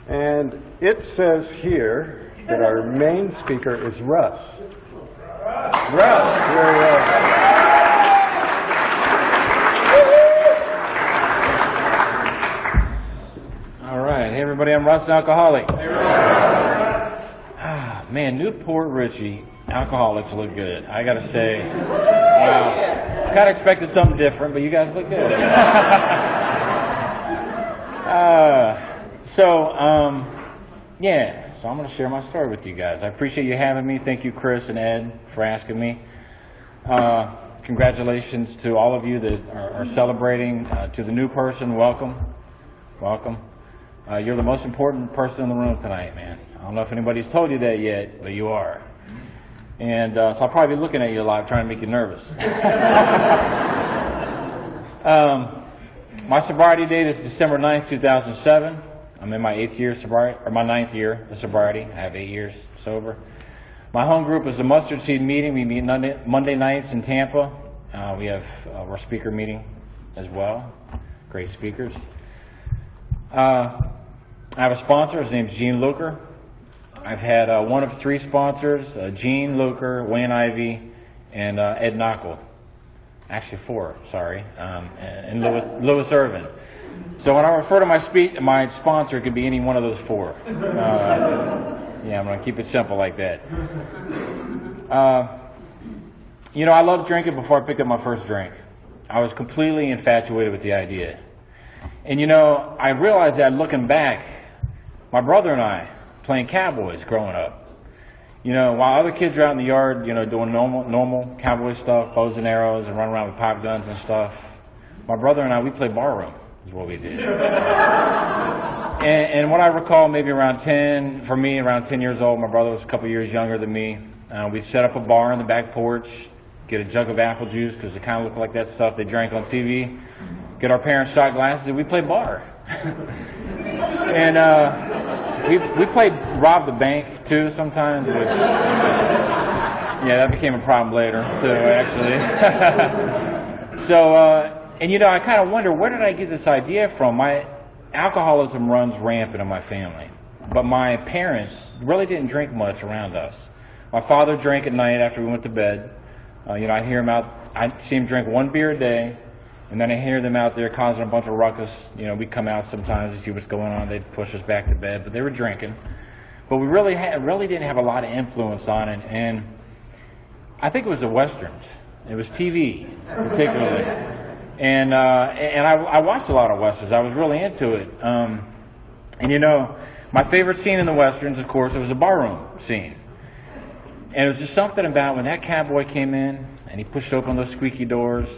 And it says here that our main speaker is Russ. Russ, very well. All right, hey everybody, I'm Russ, alcoholic. Man, Newport Richey alcoholics look good. I gotta say, wow. Kind of expected something different, but you guys look good. So I'm going to share my story with you guys. I appreciate you having me. Thank you, Chris and Ed, for asking me. Congratulations to all of you that are celebrating. To the new person, welcome. Welcome. You're the most important person in the room tonight, man. I don't know if anybody's told you that yet, but you are. And so I'll probably be looking at you a lot, trying to make you nervous. My sobriety date is December 9th, 2007. I'm in my 8th year sobriety, or my 9th year of sobriety. I have 8 years sober. My home group is a mustard seed meeting. We meet Monday nights in Tampa. We have our speaker meeting as well. Great speakers. I have a sponsor. His name's Gene Luker. I've had one of 3 sponsors, Gene Luker, Wayne Ivey, and Ed Knockel. Actually 4, sorry, and Louis Irvin. So when I refer to my sponsor, it could be any one of those 4. Yeah, I'm going to keep it simple like that. I loved drinking before I picked up my first drink. I was completely infatuated with the idea. And I realized that looking back, my brother and I, playing cowboys growing up. While other kids are out in the yard, doing normal cowboy stuff, bows and arrows, and running around with pop guns and stuff, my brother and I, we played barroom, is what we did. and what I recall, maybe around 10 years old, my brother was a couple years younger than me. We'd set up a bar on the back porch, get a jug of apple juice, because it kind of looked like that stuff they drank on TV, get our parents shot glasses, and we played bar. And we played rob the bank too sometimes. Yeah, that became a problem later too, actually. So, I kind of wonder, where did I get this idea from? My alcoholism runs rampant in my family, but my parents really didn't drink much around us. My father drank at night after we went to bed. I'd see him drink 1 beer a day. And then I hear them out there causing a bunch of ruckus. We'd come out sometimes to see what's going on. They'd push us back to bed, but they were drinking. But we really didn't have a lot of influence on it. And I think it was the Westerns. It was TV, particularly. And I watched a lot of Westerns. I was really into it. My favorite scene in the Westerns, of course, it was the barroom scene. And it was just something about when that cowboy came in and he pushed open those squeaky doors.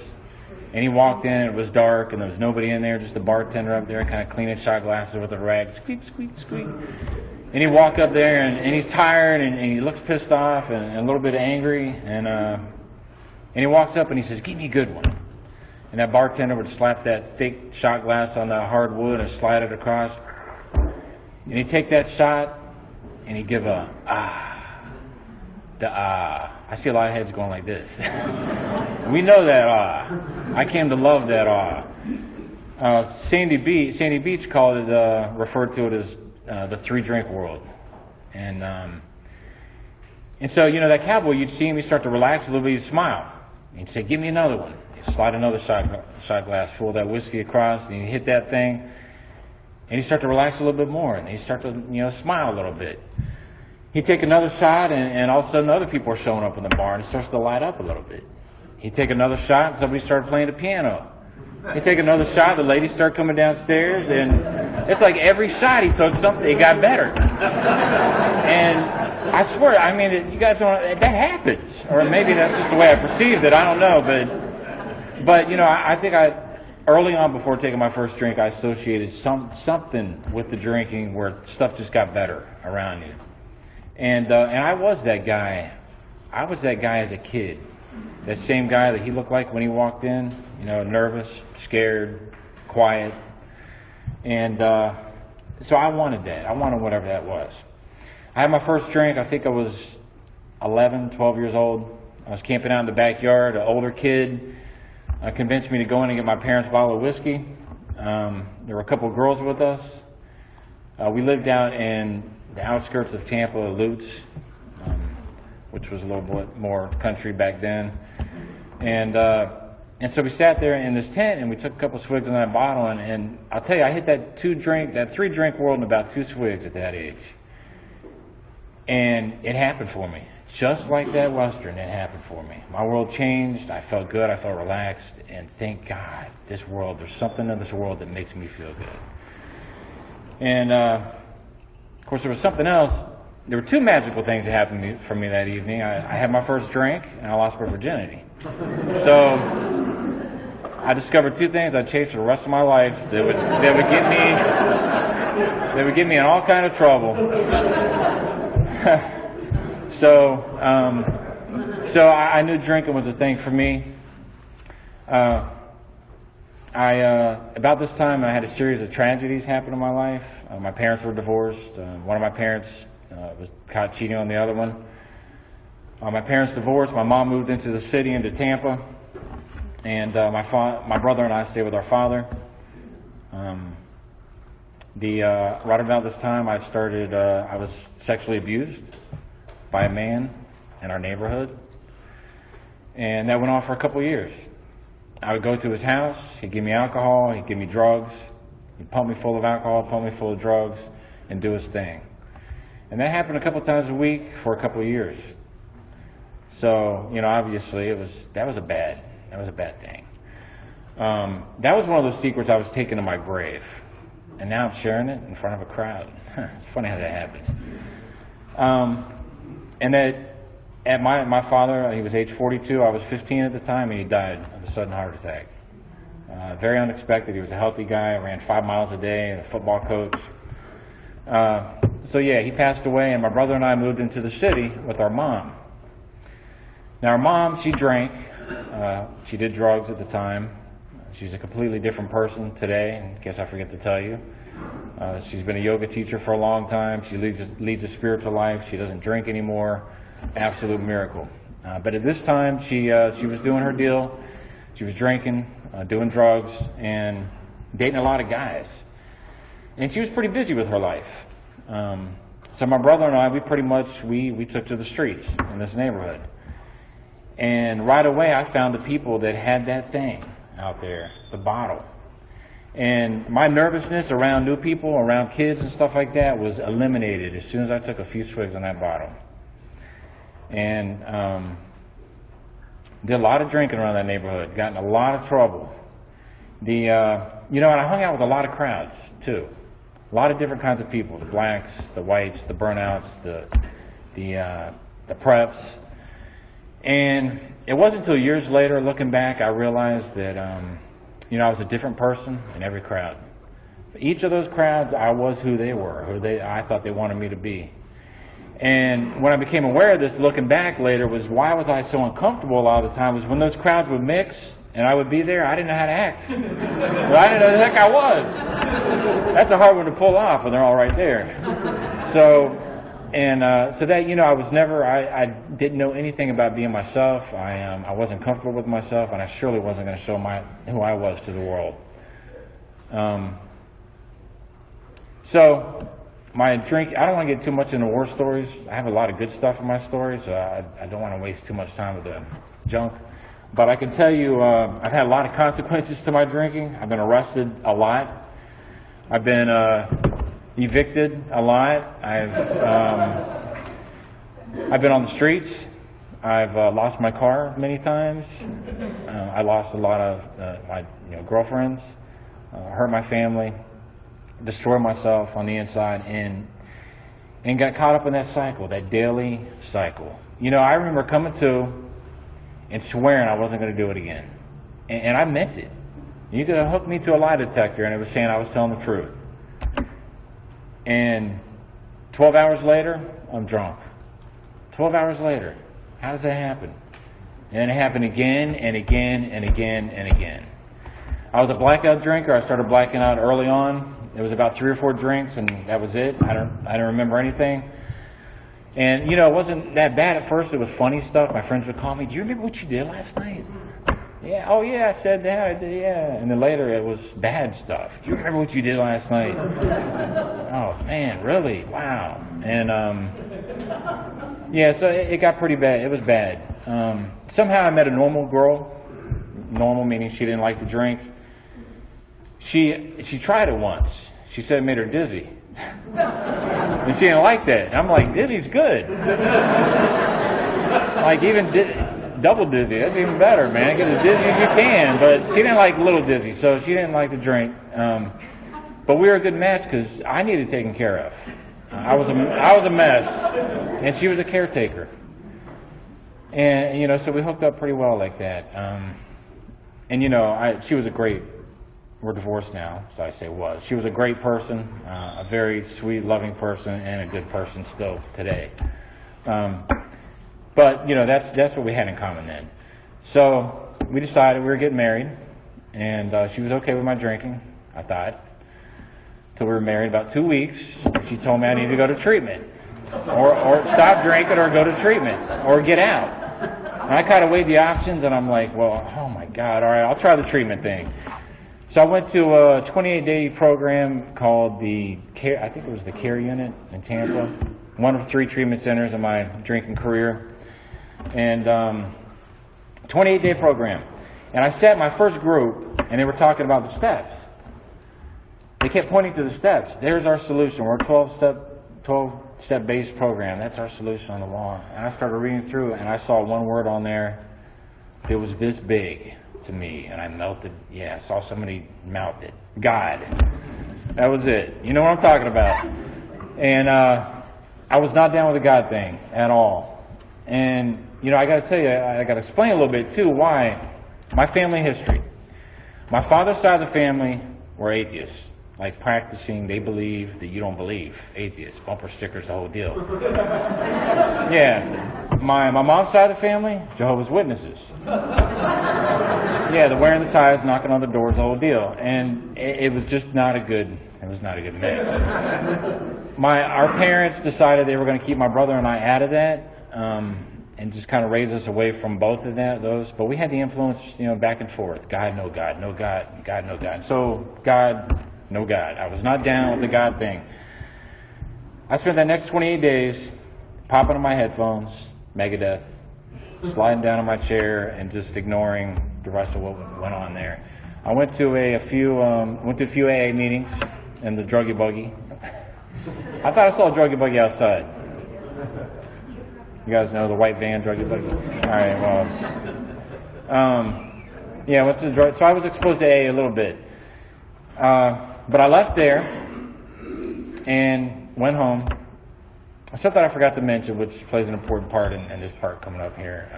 And he walked in, and it was dark, and there was nobody in there, just the bartender up there kind of cleaning shot glasses with a rag, squeak, squeak, squeak. And he walked up there, and he's tired, and he looks pissed off and a little bit angry, and he walks up and he says, "Give me a good one." And that bartender would slap that fake shot glass on the hardwood and slide it across. And he'd take that shot, and he'd give a I see a lot of heads going like this. We know that I came to love that Sandy Beach called it, referred to it as the 3-drink world. And so, that cowboy, you'd see him, he'd start to relax a little bit, he'd smile. He'd say, "Give me another one." He'd slide another shot glass full of that whiskey across, and he'd hit that thing, and he'd start to relax a little bit more, and he'd start to, smile a little bit. He'd take another shot, and all of a sudden other people are showing up in the bar, and it starts to light up a little bit. He'd take another shot, and somebody started playing the piano. He'd take another shot, the ladies start coming downstairs, and it's like every shot he took, it got better. And I swear, you guys don't, that happens. Or maybe that's just the way I perceived it, I don't know. But I think early on before taking my first drink, I associated something with the drinking where stuff just got better around you. And I was that guy. I was that guy as a kid. That same guy that he looked like when he walked in, nervous, scared, quiet. And so I wanted that. I wanted whatever that was. I had my first drink, I think I was 11, 12 years old. I was camping out in the backyard. An older kid convinced me to go in and get my parents' bottle of whiskey. There were a couple of girls with us. We lived out in the outskirts of Tampa, Lutz, which was a little bit more country back then. And so we sat there in this tent and we took a couple swigs in that bottle, and I'll tell you, I hit that 3-drink world in about 2 swigs at that age. And it happened for me. Just like that Western, it happened for me. My world changed. I felt good. I felt relaxed. And thank God, there's something in this world that makes me feel good. And, of course, there was something else. There were 2 magical things that happened for me that evening. I had my first drink, and I lost my virginity. So I discovered 2 things I'd chase for the rest of my life that would get me in all kind of trouble. So I knew drinking was a thing for me. About this time, I had a series of tragedies happen in my life. My parents were divorced. One of my parents was caught cheating on the other one. My parents divorced. My mom moved into the city, into Tampa, and my brother and I stayed with our father. Right about this time, I was sexually abused by a man in our neighborhood, and that went on for a couple of years. I would go to his house. He'd give me alcohol. He'd give me drugs. He'd pump me full of alcohol, pump me full of drugs, and do his thing. And that happened a couple of times a week for a couple of years. So, obviously, that was a bad thing. That was one of those secrets I was taking to my grave, and now I'm sharing it in front of a crowd. It's funny how that happens. And that. My father, he was age 42, I was 15 at the time, and he died of a sudden heart attack. Very unexpected. He was a healthy guy, ran 5 miles a day, a football coach. He passed away, and my brother and I moved into the city with our mom. Now, our mom, she drank. She did drugs at the time. She's a completely different person today, in case I forget to tell you. She's been a yoga teacher for a long time. She leads a spiritual life. She doesn't drink anymore. Absolute miracle. But at this time, she was doing her deal. She was drinking, doing drugs, and dating a lot of guys. And she was pretty busy with her life. So my brother and I, we took to the streets in this neighborhood. And right away, I found the people that had that thing out there, the bottle. And my nervousness around new people, around kids and stuff like that was eliminated as soon as I took a few swigs on that bottle. And did a lot of drinking around that neighborhood, got in a lot of trouble. And I hung out with a lot of crowds too, a lot of different kinds of people: the blacks, the whites, the burnouts, the preps. And it wasn't until years later, looking back, I realized that I was a different person in every crowd. For each of those crowds, I was who they were, I thought they wanted me to be. And when I became aware of this, looking back later, was why was I so uncomfortable a lot of the time, was when those crowds would mix and I would be there, I didn't know how to act. Well, I didn't know who the heck I was. That's a hard one to pull off when they're all right there. So that, I didn't know anything about being myself. I wasn't comfortable with myself, and I surely wasn't going to show who I was to the world. My drink, I don't want to get too much into war stories. I have a lot of good stuff in my story, so I don't want to waste too much time with the junk. But I can tell you, I've had a lot of consequences to my drinking. I've been arrested a lot. I've been evicted a lot. I've been on the streets. I've lost my car many times. I lost a lot of my girlfriends, hurt my family, destroyed myself on the inside, and got caught up in that cycle, that daily cycle. I remember coming to and swearing I wasn't going to do it again. And I meant it. You could have hooked me to a lie detector and it was saying I was telling the truth. And 12 hours later, I'm drunk. 12 hours later. How does that happen? And it happened again and again and again and again. I was a blackout drinker. I started blacking out early on. It was about 3 or 4 drinks, and that was it. I don't remember anything. And, it wasn't that bad at first. It was funny stuff. My friends would call me, "Do you remember what you did last night?" Yeah, oh yeah, I said that, I did, yeah. And then later it was bad stuff. Do you remember what you did last night? Oh man, really? Wow. And yeah, so it got pretty bad. It was bad. Somehow I met a normal girl. Normal meaning she didn't like to drink. She tried it once. She said it made her dizzy. And she didn't like that. And I'm like, dizzy's good. Like even double dizzy, that's even better, man. Get as dizzy as you can. But she didn't like little dizzy, so she didn't like to drink. But we were a good match because I needed taken care of. I was a mess, and she was a caretaker. And you know, so we hooked up pretty well like that. And you know, she was a great. We're divorced now, so I say was. She was a great person, a very sweet, loving person, and a good person still today. But you know, that's what we had in common then. So we decided we were getting married, and she was okay with my drinking, I thought. Till we were married about 2 weeks, she told me I needed to go to treatment, or stop drinking, or go to treatment, or get out. And I kind of weighed the options, and I'm like, well, oh my God, all right, I'll try the treatment thing. So I went to a 28-day program called the Care, I think it was the Care Unit in Tampa, one of 3 treatment centers in my drinking career, and 28-day program. And I sat in my first group, and they were talking about the steps. They kept pointing to the steps. There's our solution. We're a 12-step based program. That's our solution on the wall. And I started reading through it, and I saw one word on there that was this big to me, and I melted. Yeah, I saw somebody mouth it. God. That was it. You know what I'm talking about. And I was not down with the God thing at all. And, you know, I got to tell you, I got to explain a little bit, too, why. My family history. My father's side of the family were atheists. Like practicing, they believe that you don't believe. Atheists, bumper stickers, the whole deal. Yeah. My mom's side of the family, Jehovah's Witnesses. Yeah, the wearing the ties, knocking on the doors, the whole deal. And it was just not a good mix. Our parents decided they were going to keep my brother and I out of that, and just kind of raise us away from both of those. But we had the influence, you know, back and forth. God, no God, no God, God, no God. So God, no God. I was not down with the God thing. I spent that next 28 days popping on my headphones, Megadeth, sliding down on my chair, and just ignoring the rest of what went on there. I went to a few AA meetings in the druggy buggy. I thought I saw a druggy buggy outside. You guys know the white van druggy buggy? All right, well, yeah, I went to the drug. So I was exposed to AA a little bit. But I left there and went home. Something I forgot to mention, which plays an important part in this part coming up here.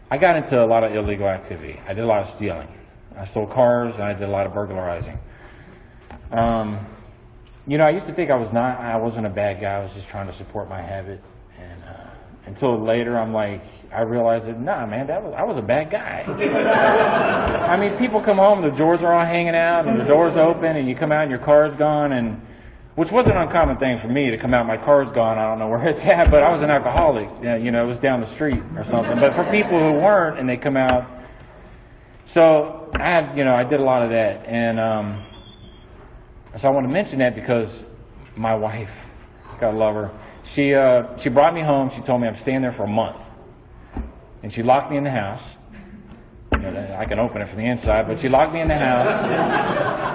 I got into a lot of illegal activity. I did a lot of stealing. I stole cars, and I did a lot of burglarizing. You know, I used to think I wasn't a bad guy. I was just trying to support my habit. And until later, I realized that, nah, man, I was a bad guy. I mean, people come home, the doors are all hanging out, and the door's open, and you come out and your car's gone, and which wasn't an uncommon thing for me to come out, my car's gone, I don't know where it's at, but I was an alcoholic. You know, it was down the street or something. But for people who weren't, and they come out, so I did a lot of that, and so I want to mention that because my wife, God love her, she brought me home. She told me I'm staying there for a month, and she locked me in the house. You know, I can open it from the inside, but she locked me in the house,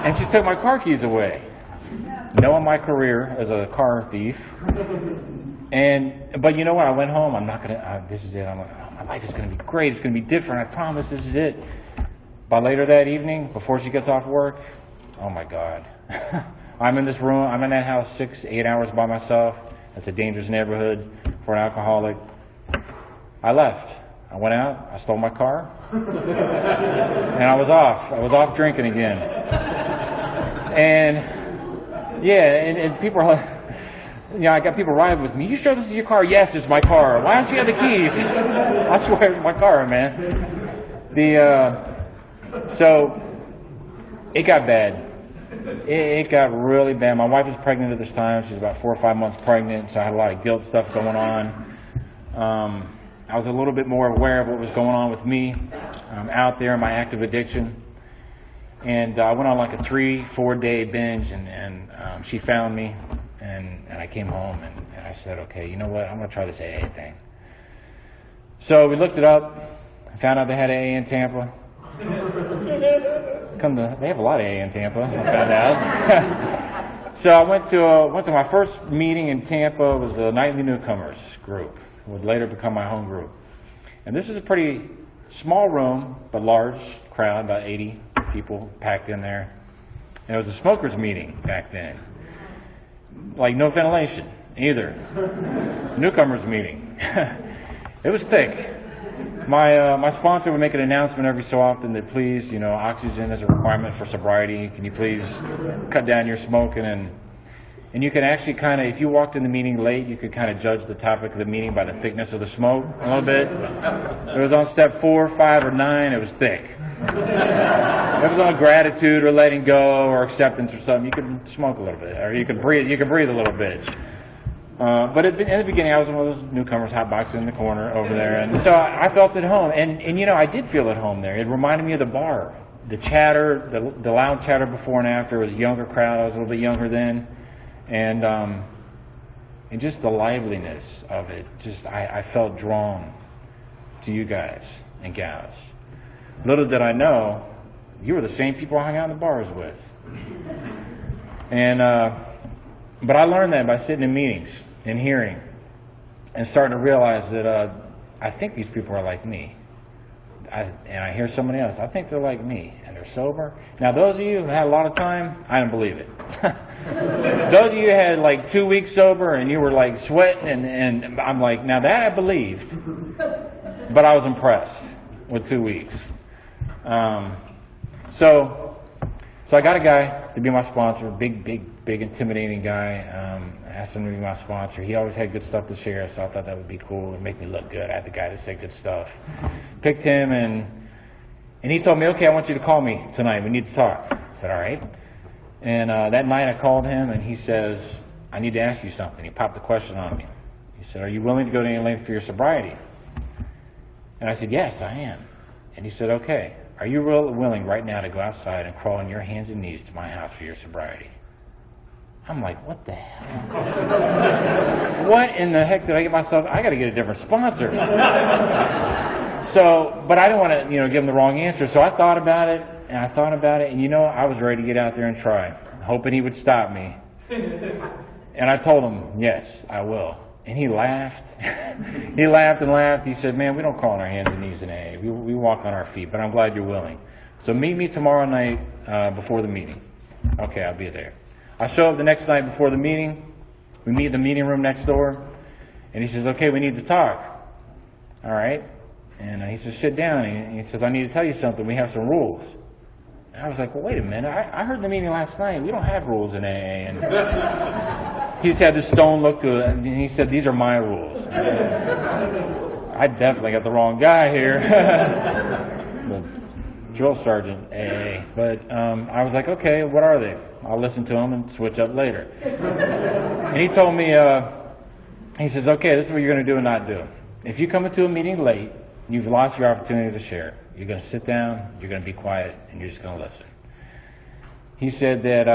and she took my car keys away, knowing my career as a car thief. But you know what? I went home. I'm not gonna. This is it. I'm like, oh, my life is gonna be great. It's gonna be different. I promise. This is it. By later that evening, before she gets off work, oh my God, I'm in this room. I'm in that house 6-8 hours by myself. It's a dangerous neighborhood for an alcoholic. I left. I went out. I stole my car, and I was off. I was off drinking again. And yeah, and people are like, you know, I got people riding with me. You sure this is your car? Yes, it's my car. Why don't you have the keys? I swear it's my car, man. So it got bad. It got really bad. My wife was pregnant at this time. She was about 4 or 5 months pregnant, so I had a lot of guilt stuff going on. I was a little bit more aware of what was going on with me out there in my active addiction. And I went on like a 3-4 day binge, and she found me, and I came home, and I said, okay, you know what, I'm going to try this AA thing. So we looked it up, found out they had AA in Tampa. They have a lot of AA in Tampa, I found out. So I went to my first meeting in Tampa. It was the Nightly Newcomers group, would later become my home group. And this is a pretty small room, but large crowd, about 80 people packed in there. And it was a smokers meeting back then. Like no ventilation either. Newcomers meeting. It was thick. My sponsor would make an announcement every so often that please, oxygen is a requirement for sobriety. Can you please cut down your smoking? And you can actually kind of, if you walked in the meeting late, you could kind of judge the topic of the meeting by the thickness of the smoke a little bit. It was on step 4, 5, or 9, it was thick. If it was on gratitude or letting go or acceptance or something, you could smoke a little bit, or you could breathe a little bit. But in the beginning, I was one of those newcomers hotboxing in the corner over there, and so I felt at home. And I did feel at home there. It reminded me of the bar, the chatter, the loud chatter before and after. It was a younger crowd. I was a little bit younger then, and just the liveliness of it. I felt drawn to you guys and gals. Little did I know, you were the same people I hung out in the bars with. And but I learned that by sitting in meetings and hearing and starting to realize that I think these people are like me. I hear somebody else, I think they're like me, and they're sober. Now, those of you who had a lot of time, I don't believe it. Those of you who had like 2 weeks sober and you were like sweating, and I'm like, now that I believed, but I was impressed with 2 weeks. So I got a guy to be my sponsor, big intimidating guy. Asked him to be my sponsor. He always had good stuff to share, so I thought that would be cool and make me look good. I had the guy to say good stuff. Picked him, and he told me, okay, I want you to call me tonight. We need to talk. I said, all right. And that night I called him, and he says, I need to ask you something. He popped the question on me. He said, are you willing to go to any length for your sobriety? And I said, yes, I am. And he said, okay, are you willing right now to go outside and crawl on your hands and knees to my house for your sobriety? I'm like, what the hell? What in the heck did I get myself? I got to get a different sponsor. So, but I didn't want to, give him the wrong answer. So I thought about it, and I was ready to get out there and try, hoping he would stop me. And I told him, yes, I will. And he laughed. He laughed and laughed. He said, man, we don't crawl on our hands and knees in AA. We walk on our feet, but I'm glad you're willing. So meet me tomorrow night before the meeting. Okay, I'll be there. I show up the next night before the meeting. We meet in the meeting room next door. And he says, okay, we need to talk. All right. And he says, sit down. And he says, I need to tell you something. We have some rules. And I was like, well, wait a minute. I heard the meeting last night. We don't have rules in AA. And he just had this stone look to it. And he said, these are my rules. I definitely got the wrong guy here. The drill sergeant AA. But I was like, okay, what are they? I'll listen to them and switch up later. And he told me, he says, okay, this is what you're going to do and not do. If you come into a meeting late, you've lost your opportunity to share. You're going to sit down, you're going to be quiet, and you're just going to listen. He said that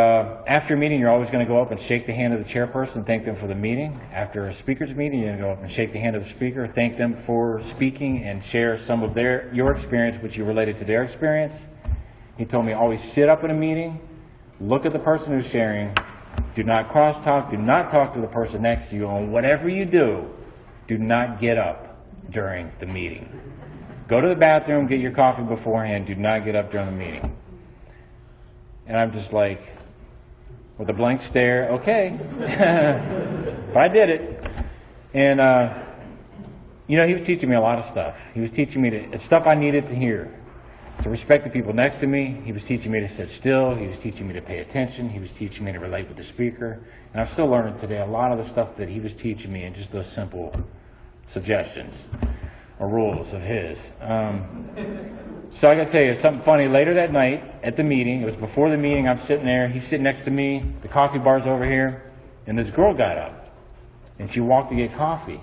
after a meeting, you're always going to go up and shake the hand of the chairperson, thank them for the meeting. After a speaker's meeting, you're going to go up and shake the hand of the speaker, thank them for speaking, and share some of your experience, which you related to their experience. He told me always sit up in a meeting, look at the person who's sharing, do not cross-talk, do not talk to the person next to you, and whatever you do not get up during the meeting. Go to the bathroom, get your coffee beforehand, do not get up during the meeting. And I'm just like, with a blank stare, okay. But I did it. And, he was teaching me a lot of stuff. He was teaching me stuff I needed to hear. To respect the people next to me. He was teaching me to sit still. He was teaching me to pay attention. He was teaching me to relate with the speaker. And I'm still learning today a lot of the stuff that he was teaching me in just those simple suggestions or rules of his. So I got to tell you something funny. Later that night at the meeting, it was before the meeting, I'm sitting there. He's sitting next to me. The coffee bar's over here. And this girl got up. And she walked to get coffee.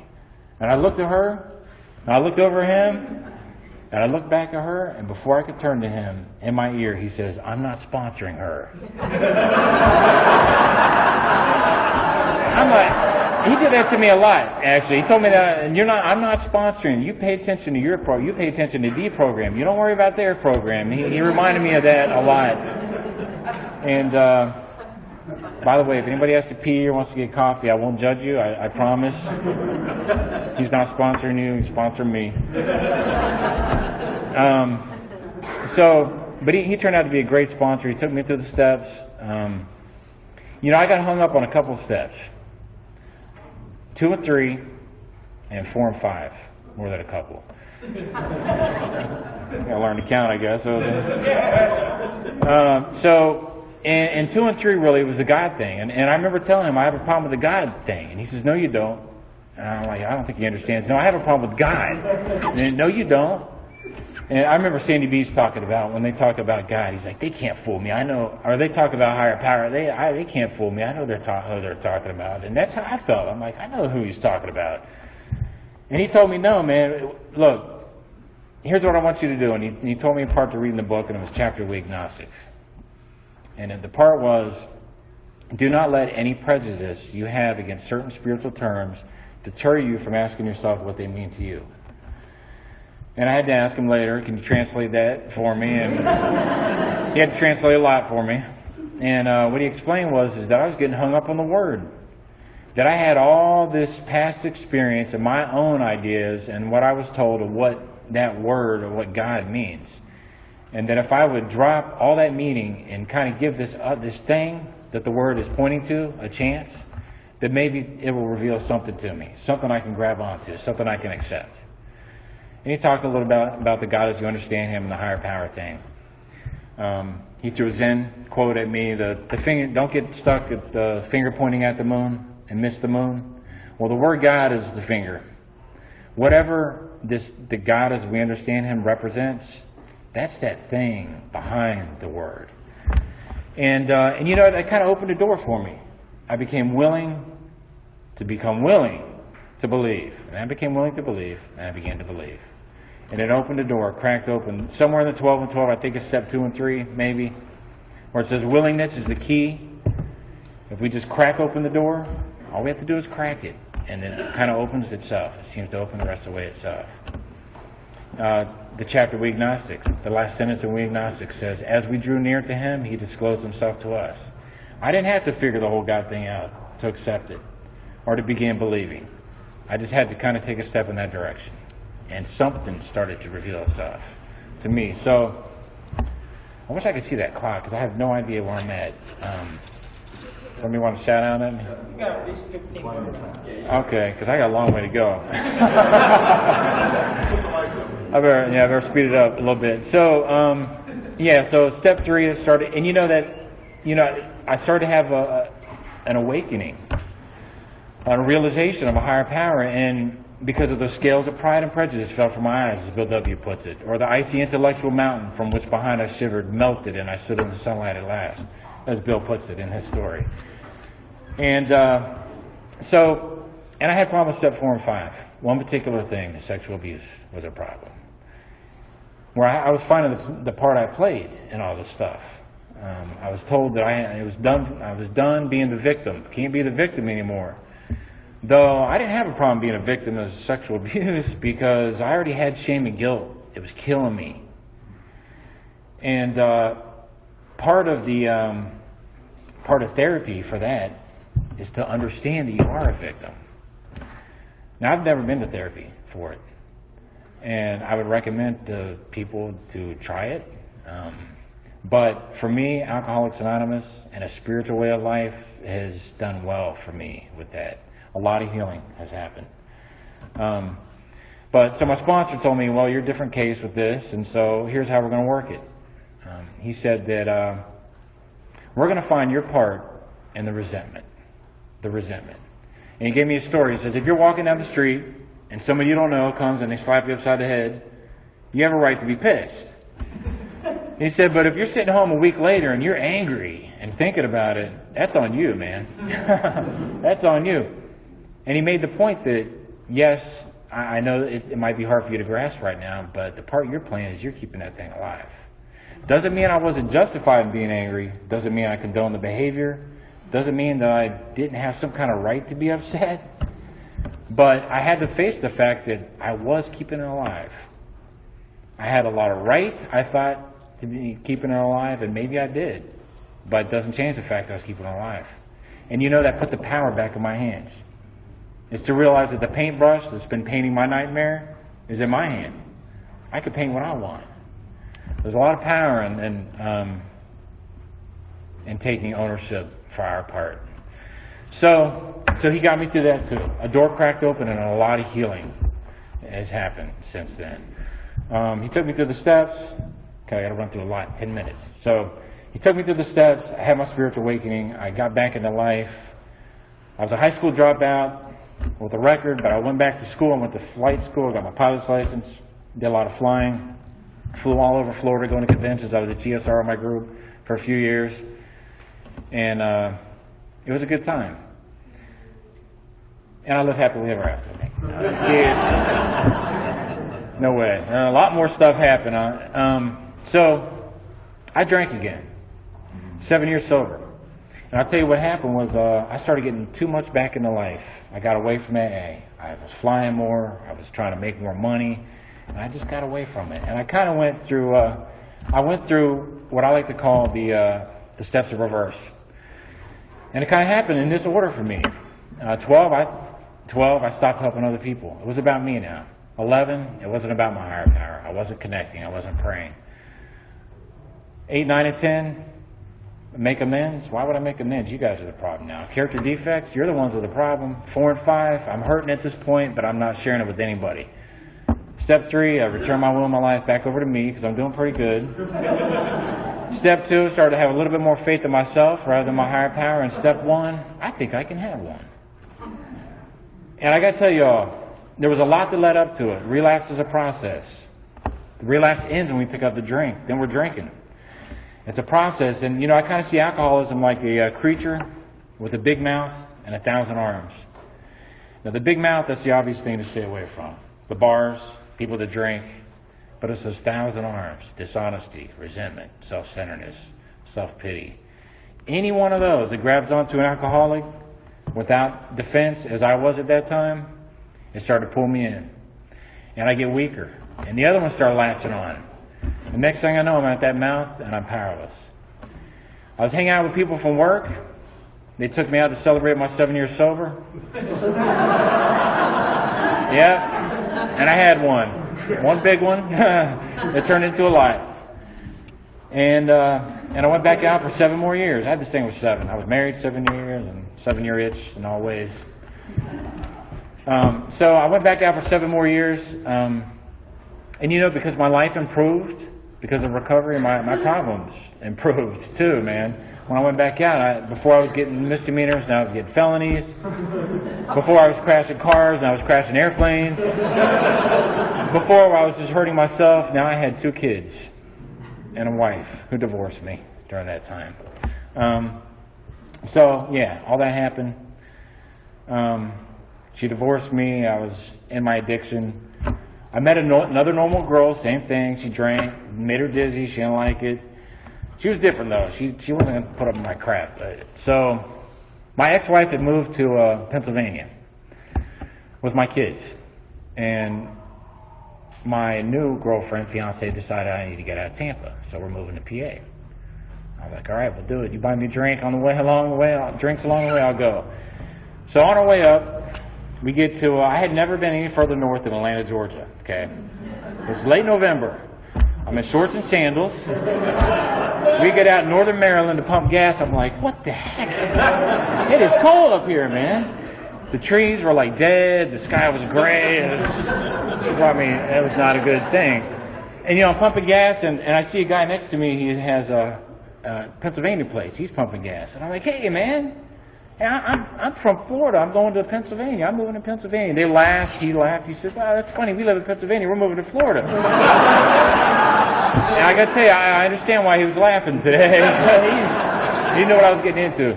And I looked at her. And I looked over at him, and I looked back at her, and before I could turn to him, in my ear, he says, "I'm not sponsoring her." I'm like, he did that to me a lot, actually. He told me that, and I'm not sponsoring. You pay attention to your program. You pay attention to the program. You don't worry about their program. He reminded me of that a lot. And, by the way, if anybody has to pee or wants to get coffee, I won't judge you. I promise. He's not sponsoring you. He's sponsoring me. But he turned out to be a great sponsor. He took me through the steps. I got hung up on a couple of steps. 2 and 3, and 4 and 5. More than a couple. I learned to count, I guess. And 2 and 3 really was the God thing. And I remember telling him, I have a problem with the God thing. And he says, "No, you don't." And I'm like, I don't think he understands. "No, I have a problem with God." And, "No, you don't." And I remember Sandy B's talking about, when they talk about God, he's like, "They can't fool me. I know." Or they talk about higher power. They can't fool me. I know who they're talking about. And that's how I felt. I'm like, I know who he's talking about. And he told me, "No, man, look, here's what I want you to do." And he told me in part to read in the book, and it was chapter We Agnostics. And the part was, do not let any prejudice you have against certain spiritual terms deter you from asking yourself what they mean to you. And I had to ask him later, "Can you translate that for me?" And he had to translate a lot for me. And what he explained was that I was getting hung up on the Word. That I had all this past experience and my own ideas and what I was told of what that Word or what God means. And that if I would drop all that meaning and kind of give this thing that the Word is pointing to a chance, that maybe it will reveal something to me, something I can grab onto, something I can accept. And he talked a little about the God as you understand Him and the higher power thing. He threw a Zen quote at me, the finger, don't get stuck at the finger pointing at the moon and miss the moon. Well, the word God is the finger. Whatever the God as we understand Him represents, that's that thing behind the Word. And that kind of opened a door for me. I became willing to become willing to believe. And I became willing to believe, and I began to believe. And it opened a door, cracked open. Somewhere in the 12 and 12, I think it's step 2 and 3, maybe, where it says willingness is the key. If we just crack open the door, all we have to do is crack it. And then it kind of opens itself. It seems to open the rest of the way itself. The chapter We Agnostics, the last sentence in We Agnostics says, "As we drew near to Him, He disclosed Himself to us." I didn't have to figure the whole God thing out to accept it or to begin believing. I just had to kind of take a step in that direction. And something started to reveal itself to me. So, I wish I could see that clock, because I have no idea where I'm at. Somebody want to shout out at me? You got at least 15 minutes. Okay, because I got a long way to go. I better speed it up a little bit. So, so step 3 is started, and I started to have an awakening, a realization of a higher power, and because of the scales of pride and prejudice fell from my eyes, as Bill W. puts it, or the icy intellectual mountain from which behind I shivered melted, and I stood in the sunlight at last, as Bill puts it in his story. And I had problems with step 4 and 5. One particular thing, the sexual abuse, was a problem. Where I was finding the part I played in all this stuff. I was told that I was done being the victim. Can't be the victim anymore. Though I didn't have a problem being a victim of sexual abuse, because I already had shame and guilt. It was killing me. And part of therapy for that is to understand that you are a victim. Now, I've never been to therapy for it, and I would recommend to people to try it. But for me, Alcoholics Anonymous and a spiritual way of life has done well for me with that. A lot of healing has happened. So my sponsor told me, "Well, you're a different case with this, and so here's how we're going to work it." He said that we're going to find your part in the resentment. And he gave me a story. He says, if you're walking down the street and somebody you don't know comes and they slap you upside the head, you have a right to be pissed. He said, but if you're sitting home a week later and you're angry and thinking about it, that's on you, man. That's on you. And he made the point that, yes, I know it might be hard for you to grasp right now, but the part you're playing is you're keeping that thing alive. Doesn't mean I wasn't justified in being angry. Doesn't mean I condone the behavior. Doesn't mean that I didn't have some kind of right to be upset. But I had to face the fact that I was keeping it alive. I had a lot of right, I thought, to be keeping it alive, and maybe I did. But it doesn't change the fact that I was keeping it alive. And you know that put the power back in my hands. It's to realize that the paintbrush that's been painting my nightmare is in my hand. I can paint what I want. There's a lot of power in taking ownership for our part. So he got me through that too. A door cracked open and a lot of healing has happened since then. He took me through the steps. Okay, I got to run through a lot, 10 minutes. So he took me through the steps. I had my spiritual awakening. I got back into life. I was a high school dropout with a record, but I went back to school. I went to flight school, got my pilot's license, did a lot of flying, flew all over Florida, going to conventions. I was a GSR in my group for a few years, and it was a good time. And I lived happily ever after. No way. A lot more stuff happened. So I drank again, 7 years sober. And I'll tell you what happened was I started getting too much back into life. I got away from AA. I was flying more. I was trying to make more money. And I just got away from it. And I kind of went through, what I like to call the steps of reverse. And it kind of happened in this order for me. 12, I stopped helping other people. It was about me now. 11, it wasn't about my higher power. I wasn't connecting. I wasn't praying. 8, 9, and 10, make amends. Why would I make amends? You guys are the problem now. Character defects, you're the ones with the problem. 4 and 5, I'm hurting at this point, but I'm not sharing it with anybody. Step 3, I return my will and my life back over to me because I'm doing pretty good. Step 2, started to have a little bit more faith in myself rather than my higher power. And step 1, I think I can have one. And I got to tell y'all, there was a lot that led up to it. Relapse is a process. The relapse ends when we pick up the drink. Then we're drinking. It's a process. And, I kind of see alcoholism like a creature with a big mouth and 1,000 arms. Now, the big mouth, that's the obvious thing to stay away from. The bars, people that drink. But it's those 1,000 arms. Dishonesty, resentment, self-centeredness, self-pity. Any one of those that grabs onto an alcoholic without defense, as I was at that time, it started to pull me in. And I get weaker. And the other one started latching on. The next thing I know, I'm at that mouth and I'm powerless. I was hanging out with people from work. They took me out to celebrate my 7 years sober. Yeah. And I had one big one that turned into a lot. And I went back out for 7 more years. I had this thing with 7. I was married 7 years and 7-year itch in all ways. So I went back out for 7 more years. And because my life improved, because of recovery, my problems improved too, man. When I went back out, before I was getting misdemeanors, now I was getting felonies. Before I was crashing cars, now I was crashing airplanes. Before I was just hurting myself, now I had 2 kids and a wife who divorced me during that time. So, yeah, all that happened. She divorced me. I was in my addiction. I met another normal girl, same thing. She drank, made her dizzy. She didn't like it. She was different, though. She wasn't going to put up with my crap. So my ex-wife had moved to Pennsylvania with my kids. And my new girlfriend, fiance, decided I need to get out of Tampa. So we're moving to PA. I was like, all right, we'll do it. You buy me a drink on the way, drinks along the way, I'll go. So on our way up, we get to, I had never been any further north than Atlanta, Georgia, okay? It's late November. I'm in shorts and sandals. We get out in northern Maryland to pump gas. I'm like, what the heck? It is cold up here, man. The trees were like dead. The sky was gray. It was not a good thing. And, I'm pumping gas, and I see a guy next to me. He has a Pennsylvania plates. He's pumping gas. And I'm like, hey, man. I'm from Florida. I'm going to Pennsylvania. I'm moving to Pennsylvania. They laughed. He laughed. He said, wow, that's funny. We live in Pennsylvania. We're moving to Florida. And I got to tell you, I understand why he was laughing today. He knew what I was getting into.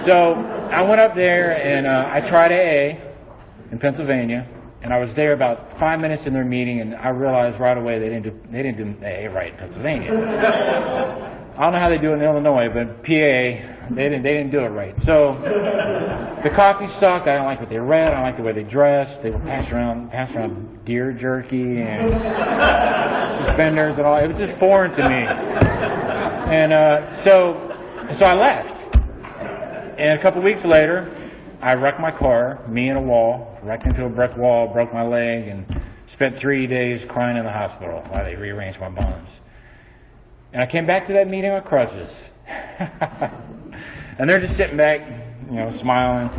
So I went up there and I tried AA in Pennsylvania. And I was there about 5 minutes in their meeting, and I realized right away they didn't do AA right in Pennsylvania. I don't know how they do it in Illinois, but PA, they didn't do it right. So the coffee sucked. I don't like what they read. I don't like the way they dressed. They were passing around deer jerky and suspenders and all. It was just foreign to me. And so I left. And a couple weeks later, I wrecked my car, me and a wall, wrecked into a brick wall, broke my leg, and spent 3 days crying in the hospital while they rearranged my bones. And I came back to that meeting on crutches. And they're just sitting back, smiling,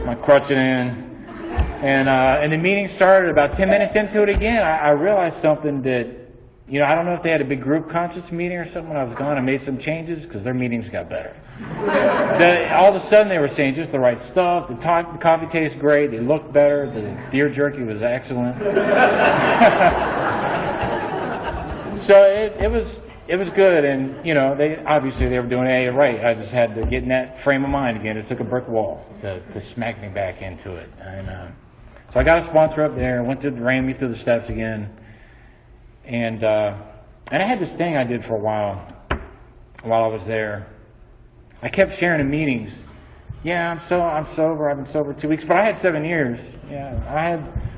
my crutching in. And the meeting started. About 10 minutes into it again, I realized something that, I don't know if they had a big group conscience meeting or something when I was gone. I made some changes because their meetings got better. All of a sudden they were saying just the right stuff. The coffee tastes great. They looked better. The deer jerky was excellent. So it was good, and they obviously they were doing AA right. I just had to get in that frame of mind again. It took a brick wall to smack me back into it, and so I got a sponsor up there. Ran me through the steps again, and I had this thing I did for a while I was there. I kept sharing in meetings. Yeah, I'm sober. I've been sober 2 weeks, but I had 7 years. Yeah,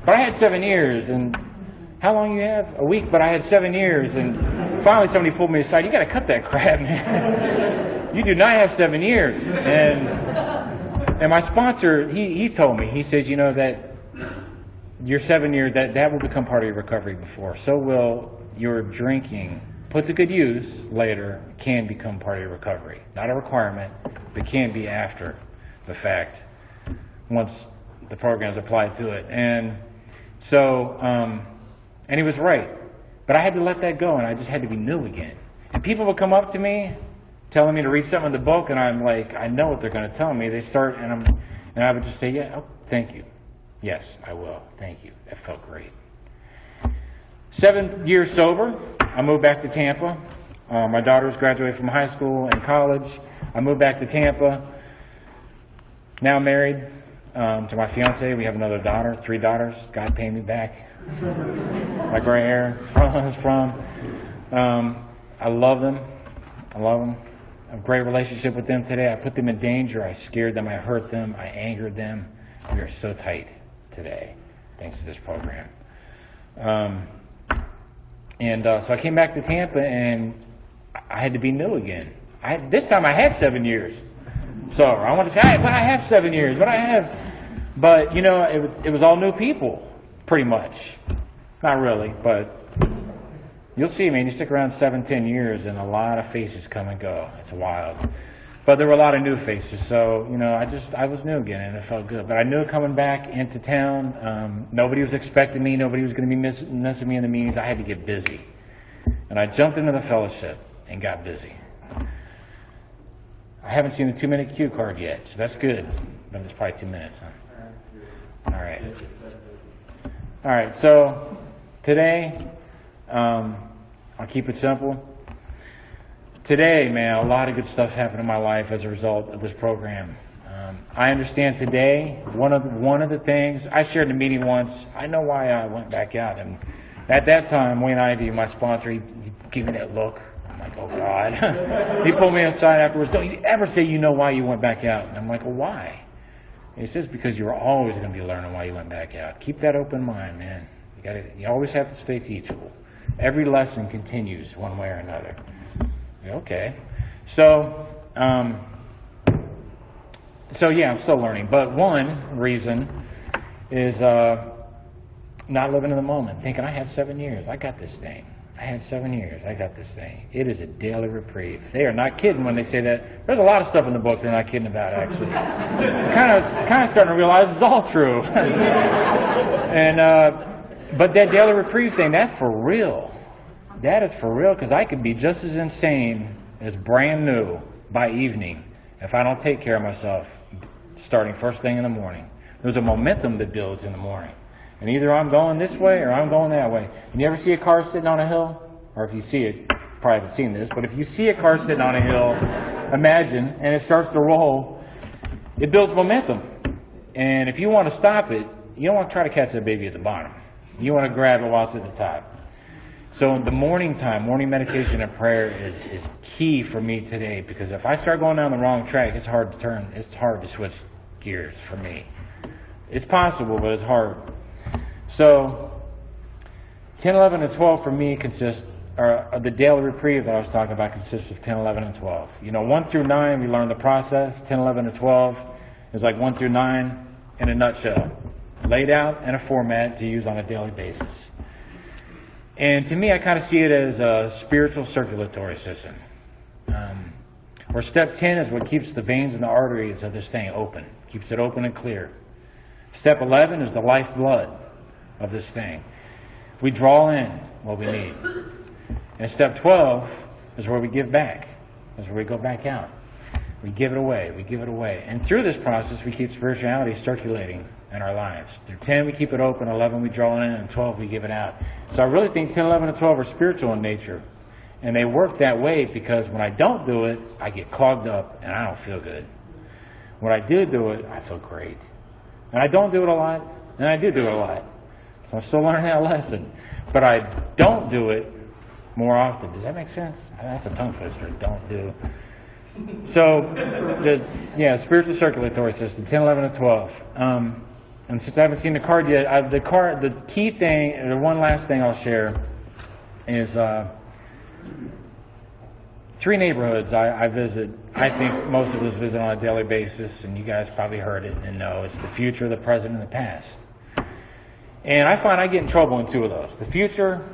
I had 7 years, and how long you have? A week, but I had 7 years, and finally somebody pulled me aside. You got to cut that crap, man. You do not have 7 years. And my sponsor, he told me, he says, that your 7 years, that will become part of your recovery before. So will your drinking, put to good use later, can become part of your recovery. Not a requirement, but can be after the fact, once the program's applied to it. And so, and he was right. But I had to let that go, and I just had to be new again. And people would come up to me, telling me to read something in the book, and I'm like, I know what they're going to tell me. They start, and I would just say, yeah, oh, thank you. Yes, I will. Thank you. That felt great. 7 years sober, I moved back to Tampa. My daughters graduated from high school and college. I moved back to Tampa. Now married to my fiance. We have another daughter, 3 daughters. God paid me back. My gray hair is from. I love them. I have a great relationship with them today. I put them in danger. I scared them. I hurt them. I angered them. We are so tight today, thanks to this program. So I came back to Tampa, and I had to be new again. This time I had 7 years. So I want to say, but I have 7 years. But it was all new people. Pretty much. Not really, but you'll see, man, you stick around 7-10 years and a lot of faces come and go. It's wild. But there were a lot of new faces, so, I was new again and it felt good. But I knew coming back into town, nobody was expecting me, nobody was going to be missing me in the meetings. I had to get busy. And I jumped into the fellowship and got busy. I haven't seen the 2-minute cue card yet, so that's good. But it's probably 2 minutes, huh? All right. All right, so today, I'll keep it simple. Today, man, a lot of good stuff happened in my life as a result of this program. I understand today, one of the things, I shared in a meeting once, I know why I went back out. And at that time, Wayne Ivey, my sponsor, he gave me that look. I'm like, oh, God. He pulled me aside afterwards. Don't you ever say you know why you went back out. And I'm like, well, why? He says, because you're always going to be learning why you went back out. Keep that open mind, man. You always have to stay teachable. Every lesson continues one way or another. Okay. So yeah, I'm still learning. But one reason is not living in the moment, thinking I have 7 years. I got this thing. I had 7 years. I got this thing. It is a daily reprieve. They are not kidding when they say that. There's a lot of stuff in the book they're not kidding about, actually. kind of starting to realize it's all true. But that daily reprieve thing, that's for real. That is for real, because I could be just as insane as brand new by evening if I don't take care of myself starting first thing in the morning. There's a momentum that builds in the morning. And either I'm going this way or I'm going that way. And you ever see a car sitting on a hill? Or if you see it, you probably haven't seen this, but if you see a car sitting on a hill, imagine, and it starts to roll, it builds momentum. And if you want to stop it, you don't want to try to catch that baby at the bottom. You want to grab it while it's at the top. So in the morning time, morning meditation and prayer is key for me today, because if I start going down the wrong track, it's hard to switch gears for me. It's possible, but it's hard. So 10, 11, and 12 for me the daily reprieve that I was talking about consists of 10, 11, and 12. 1 through 9, we learn the process. 10, 11, and 12 is like 1 through 9 in a nutshell, laid out in a format to use on a daily basis. And to me, I kind of see it as a spiritual circulatory system. Where step 10 is what keeps the veins and the arteries of this thing open, keeps it open and clear. Step 11 is the lifeblood of this thing. We draw in what we need. And step 12 is where we give back. Is where we go back out. We give it away. We give it away. And through this process, we keep spirituality circulating in our lives. Through 10, we keep it open. 11, we draw it in. And 12, we give it out. So I really think 10, 11, and 12 are spiritual in nature. And they work that way because when I don't do it, I get clogged up and I don't feel good. When I do it, I feel great. And I don't do it a lot, and I do it a lot. So I'm still learning that lesson. But I don't do it more often. Does that make sense? That's a tongue twister. Don't do. So, spiritual circulatory system, 10, 11, and 12. And since I haven't seen the card yet, the key thing, the one last thing I'll share is 3 neighborhoods I visit. I think most of us visit on a daily basis, and you guys probably heard it and know. It's the future, the present, and the past. And I find I get in trouble in 2 of those. The future,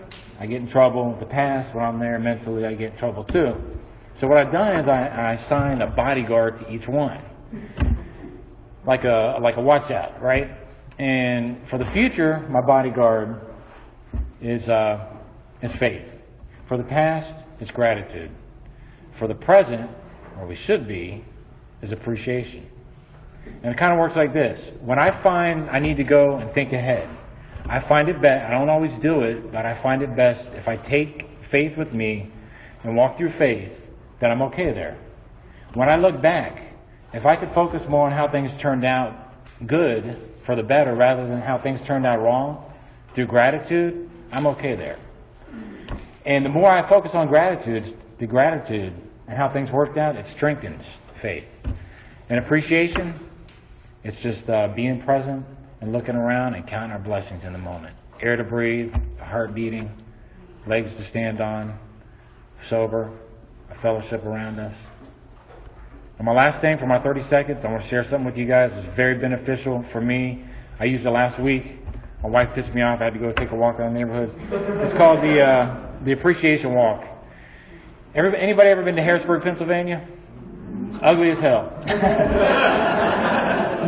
I get in trouble. The past, when I'm there mentally, I get in trouble too. So what I've done is I assigned a bodyguard to each one, like a watch out, right? And for the future, my bodyguard is faith. For the past, it's gratitude. For the present, where we should be, is appreciation. And it kind of works like this. When I find I need to go and think ahead, I find it best. I don't always do it, but I find it best if I take faith with me and walk through faith, that I'm okay there. When I look back, if I could focus more on how things turned out good for the better rather than how things turned out wrong through gratitude, I'm okay there. And the more I focus on the gratitude and how things worked out, it strengthens faith. And appreciation, it's just being present and looking around and counting our blessings in the moment. Air to breathe, a heart beating, legs to stand on, sober, a fellowship around us. And my last thing for my 30 seconds, I want to share something with you guys. It's very beneficial for me. I used it last week. My wife pissed me off. I had to go take a walk around the neighborhood. It's called the appreciation walk. Anybody ever been to Harrisburg, Pennsylvania? It's ugly as hell.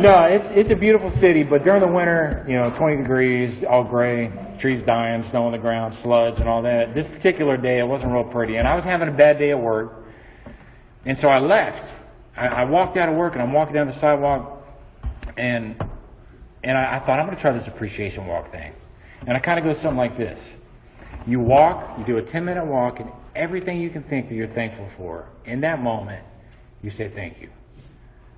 No, it's a beautiful city, but during the winter, 20 degrees, all gray, trees dying, snow on the ground, sludge and all that. This particular day, it wasn't real pretty, and I was having a bad day at work, and so I left. I walked out of work, and I'm walking down the sidewalk, and I thought, I'm going to try this appreciation walk thing. And I kind of go something like this. You walk, you do a 10-minute walk, and everything you can think that you're thankful for, in that moment, you say thank you.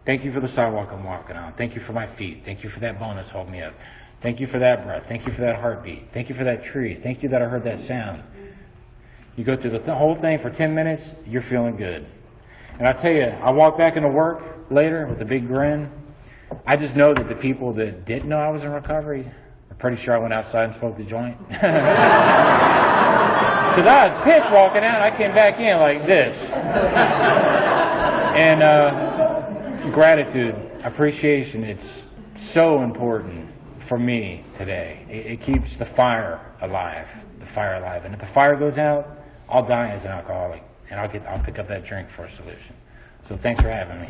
Thank you for the sidewalk I'm walking on. Thank you for my feet. Thank you for that bone that's holding me up. Thank you for that breath. Thank you for that heartbeat. Thank you for that tree. Thank you that I heard that sound. You go through the whole thing for 10 minutes, you're feeling good. And I tell you, I walk back into work later with a big grin. I just know that the people that didn't know I was in recovery are pretty sure I went outside and smoked a joint. Because I was pissed walking out, I came back in like this. And gratitude, appreciation, it's so important for me today. It keeps the fire alive, And if the fire goes out, I'll die as an alcoholic, and I'll pick up that drink for a solution. So thanks for having me.